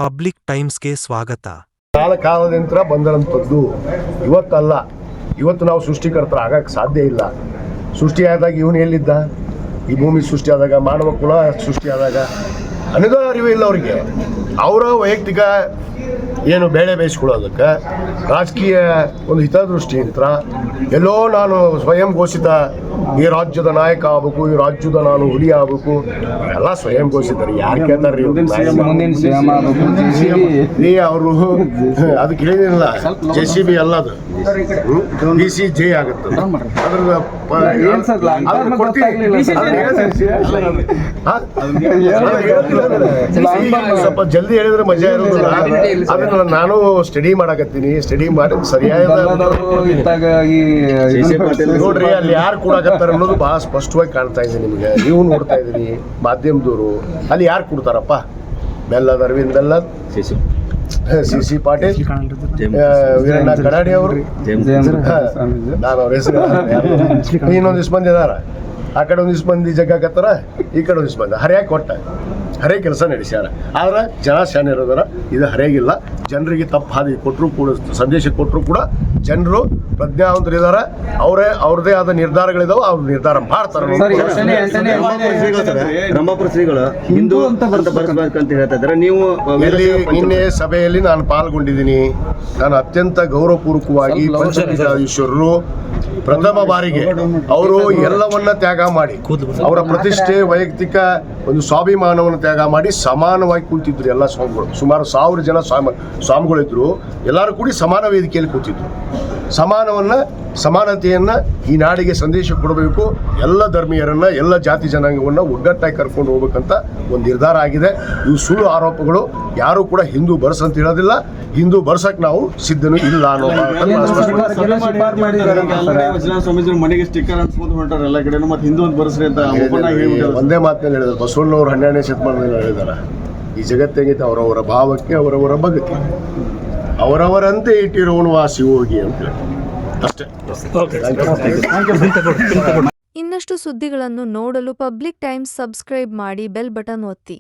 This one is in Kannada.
ಪಬ್ಲಿಕ್ ಟೈಮ್ಸ್ಗೆ ಸ್ವಾಗತ. ಕಾಲದಿಂದ ಬಂದಂಥದ್ದು ಇವತ್ತಲ್ಲ. ಇವತ್ತು ನಾವು ಸೃಷ್ಟಿಕರ್ತರ ಆಗಕ್ಕೆ ಸಾಧ್ಯ ಇಲ್ಲ. ಸೃಷ್ಟಿಯಾದಾಗ ಇವನು ಎಲ್ಲಿದ್ದ? ಈ ಭೂಮಿ ಸೃಷ್ಟಿಯಾದಾಗ, ಮಾನವ ಕುಲ ಸೃಷ್ಟಿಯಾದಾಗ ಅನ್ನೋದು ಅರಿವೇ ಇಲ್ಲ ಅವರಿಗೆ. ಅವರ ವೈಯಕ್ತಿಕ ಏನು ಬೇಳೆ ಬೇಯಿಸ್ಕೊಳ್ಳೋದಕ್ಕೆ ರಾಜಕೀಯ ಒಂದು ಹಿತದೃಷ್ಟಿಯಿಂದ ಎಲ್ಲೋ ನಾನು ಸ್ವಯಂ ಘೋಷಿತ ಈ ರಾಜ್ಯದ ನಾಯಕ ಆಗ್ಬೇಕು, ಈ ರಾಜ್ಯದ ನಾನು ಹುಲಿ ಆಗ್ಬೇಕು ಎಲ್ಲ ಸ್ವಯಂ ಘೋಷಿತಾರೆ. ಯಾರು ಕೇಳ್ತಾರ್ರಿ? ಅವರು ಅದು ಕೇಳಿದಿಲ್ಲ. JCB ಅಲ್ಲ, ಅದು BCJ ಆಗುತ್ತೆ. ಸ್ವಲ್ಪ ಜಲ್ದಿ ಹೇಳಿದ್ರೆ ಮಜಾ ಇರೋದಿಲ್ಲ. ಅದನ್ನ ನಾನು ಸ್ಟಡಿ ಮಾಡಕತ್ತೀನಿ. ಸ್ಟಡಿ ಮಾಡಿ ಸರಿಯಾದ ನೋಡ್ರಿ ಅಲ್ಲಿ ಯಾರು ಕೂಡಕತ್ತಾರ ಅನ್ನೋದು ಬಹಳ ಸ್ಪಷ್ಟವಾಗಿ ಕಾಣ್ತಾ ಇದೆ ನಿಮಗೆ. ನೀವು ನೋಡ್ತಾ ಇದ್ದೀರಿ ಮಾಧ್ಯಮದವರು. ಅಲ್ಲಿ ಯಾರು ಕೊಡ್ತಾರಪ್ಪ? ಬೆಲ್ಲದ ಅರವಿಂದ್ ಬೆಲ್ಲದ್, CC ಪಾಟೀಲ್, ವೀರಣ್ಣ ಕಡಾಡಿ ಅವರು, ನಾನು ಅವ್ರ ಹೆಸರು ಇನ್ನೊಂದಿಷ್ಟು ಮಂದಿ ಇದಾರ. ಆ ಕಡೆ ಒಂದಿಷ್ಟು ಮಂದಿ ಜಗ್ಗಾಕತ್ತಾರ, ಈ ಕಡೆ ಒಂದಿಷ್ಟು ಮಂದಿ ಹರಿಯಾಗಿ ಕೊಟ್ಟ ಹರೇ ಕೆಲಸ ನಡೆಸ್ಯಾರ. ಆದ್ರೆ ಜನ ಶಾನೆ ಇರೋದಾರ. ಇದು ಹರಿಯಾಗಿಲ್ಲ. ಜನರಿಗೆ ತಪ್ಪು ಹಾದಿ ಕೊಟ್ಟರು ಕೂಡ, ಸಂದೇಶ ಕೊಟ್ಟರು ಕೂಡ ಜನರು ಪ್ರಜ್ಞಾವಂತರಿದ್ದಾರೆ. ಅವ್ರದೇ ಆದ ನಿರ್ಧಾರಗಳಿದಾವೆ. ಅವ್ರ ನಿರ್ಧಾರ ಮಾಡ್ತಾರೆ. ರಂಭಾಪುರ ಶ್ರೀಗಳು ಹಿಂದೂ ಅಂತ ಬರ್ಬೇಕಂತ ಹೇಳ್ತಾ ಇದ್ದಾರೆ. ನೀವು ನಿನ್ನೆ ಸಭೆಯಲ್ಲಿ ನಾನು ಪಾಲ್ಗೊಂಡಿದ್ದೀನಿ. ನಾನು ಅತ್ಯಂತ ಗೌರವಪೂರ್ವಕವಾಗಿ ಪಂಚಬೀಜಾಧೀಶ್ವರರು ಪ್ರಥಮ ಬಾರಿಗೆ ಅವರು ಎಲ್ಲವನ್ನ ತ್ಯಾಗ ಮಾಡಿ, ಅವರ ಪ್ರತಿಷ್ಠೆ, ವೈಯಕ್ತಿಕ ಒಂದು ಸ್ವಾಭಿಮಾನವನ್ನು ತ್ಯಾಗ ಮಾಡಿ ಸಮಾನವಾಗಿ ಕೂತಿದ್ರು. ಎಲ್ಲ ಸ್ವಾಮಿಗಳು, ಸುಮಾರು 1000 ಜನ ಸ್ವಾಮಿಗಳಿದ್ರು. ಎಲ್ಲರೂ ಕೂಡಿ ಸಮಾನ ವೇದಿಕೆಯಲ್ಲಿ ಕೂತಿದ್ರು. ಸಮಾನತೆಯನ್ನು ಈ ನಾಡಿಗೆ ಸಂದೇಶ ಕೊಡಬೇಕು. ಎಲ್ಲ ಧರ್ಮೀಯರನ್ನು, ಎಲ್ಲ ಜಾತಿ ಜನಾಂಗವನ್ನು ಒಗ್ಗಟ್ಟಾಗಿ ಕರ್ಕೊಂಡು ಹೋಗ್ಬೇಕಂತ ಒಂದು ನಿರ್ಧಾರ ಆಗಿದೆ. ಇವು ಸುಳ್ಳು ಆರೋಪಗಳು. ಯಾರು ಕೂಡ ಹಿಂದೂ ಬರ್ಸಂತ ಹೇಳೋದಿಲ್ಲ. ಹಿಂದೂ ಬರ್ಸಕ್ಕೆ ನಾವು ಸಿದ್ಧನೂ ಇಲ್ಲ ಅನ್ನೋ ಮನೆಗೆ ಸ್ಟಿಕ್ಕರ್ ಅನ್ಸ್ಕೊಂಡು ಹೊರಟಾರ ಎಲ್ಲ ಕಡೆ. ಮತ್ತೆ ಹಿಂದೂ ಅಂತ ಬರ್ಸ್ರಿ ಅಂತ ಒಂದೇ ಮಾತಿನಲ್ಲಿ ಹೇಳಿದ್ರು. ಬಸವಣ್ಣವ್ರು 12ನೇ ಶತಮಾನದಲ್ಲಿ ಹೇಳಿದಾರ, ಈ ಜಗತ್ತಿಗೆ ಅವರವರ ಭಾವಕ್ಕೆ ಅವರವರ ಭಕ್ತಿ, ಅವರವರಂತೆ ಇಟ್ಟಿರುವನು ವಾಸಿ ಹೋಗಿ ಅಂತ ಅಷ್ಟೇ. ಇನ್ನಷ್ಟು ಸುದ್ದಿಗಳನ್ನು ನೋಡಲು ಪಬ್ಲಿಕ್ ಟೈಮ್ಸ್ ಸಬ್ಸ್ಕ್ರೈಬ್ ಮಾಡಿ, ಬೆಲ್ ಬಟನ್ ಒತ್ತಿ.